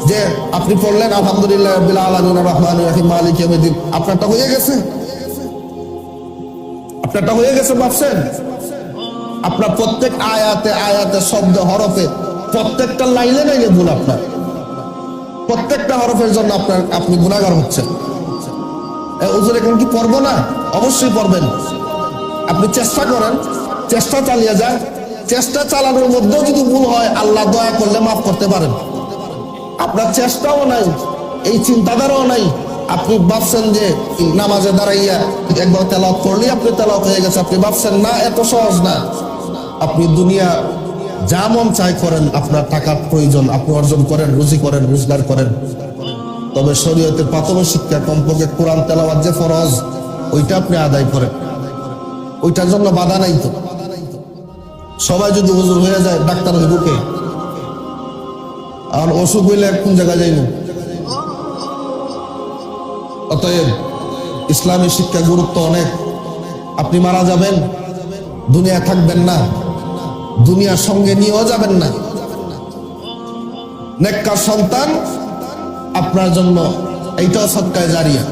যে আপনি পড়লেন আলহামদুলিল্লাহ রাব্বিল আলামিন রহমানির রহিম মালিক ইয়াউমিদ্দিন, আপনারটা হয়ে গেছে? আপনারটা হয়ে গেছে ভাবছেন? আপনার প্রত্যেক আয়াতে আয়াতে শব্দ হরফে প্রত্যেকটা লাইনে লাইনে ভুল, আপনার প্রত্যেকটা হরফের জন্য আপনি গুনাহগার হচ্ছেন। হুজুর এখন কি পড়বো না? অবশ্যই পড়বেন। আপনি চেষ্টা করেন, চেষ্টা চালিয়ে যান। চেষ্টা চালানোর মধ্যেও যদি ভুল হয় আল্লাহ দয়া করলে মাফ করতে পারেন। আপনার চেষ্টাও নাই, এই চিন্তাধারাও নাই। আপনি ভাবছেন যে নামাজে দাঁড়াইয়া একবার তেলাওয়াত করলেই আপনি তেলাওয়াত হয়ে গেছে। আপনি ভাবছেন না, এত সহজ না। আপনি দুনিয়া যা মন চাই করেন, আপনার টাকার প্রয়োজন, আপনি অর্জন করেন, রুজি করেন, রোজগার করেন। তবে শরীয়তের প্রাথমিক শিক্ষা কমপক্ষে কোরআন তেলাওয়াত যে ফরজ, ওইটা আপনি আদায় করেন। ওইটার জন্য বাধা নাই তো। সবাই যদি হুজুর হয়ে যায়, ডাক্তার হইব কে? আর অসুখ হইলে কোন জায়গায় যাইব? অতএব ইসলামী শিক্ষা গুরুত্ব অনেক। আপনি মারা যাবেন, দুনিয়া থাকবেন না, দুনিয়ার সঙ্গে নিয়েও যাবেন না। নেককার সন্তান আপনার জন্য এইটাও সদকায়ে জারিয়া।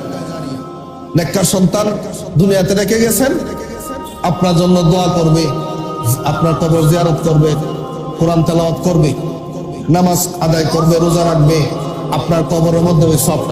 নেককার সন্তান দুনিয়াতে রেখে গেছেন, আপনার জন্য দোয়া করবে, আপনার কবর জিয়ারত করবে, কোরআন তেলাওয়াত করবে, নামাজ আদায় করবে, রোজা রাখবে। আপনার কবরের মধ্যে ওই সব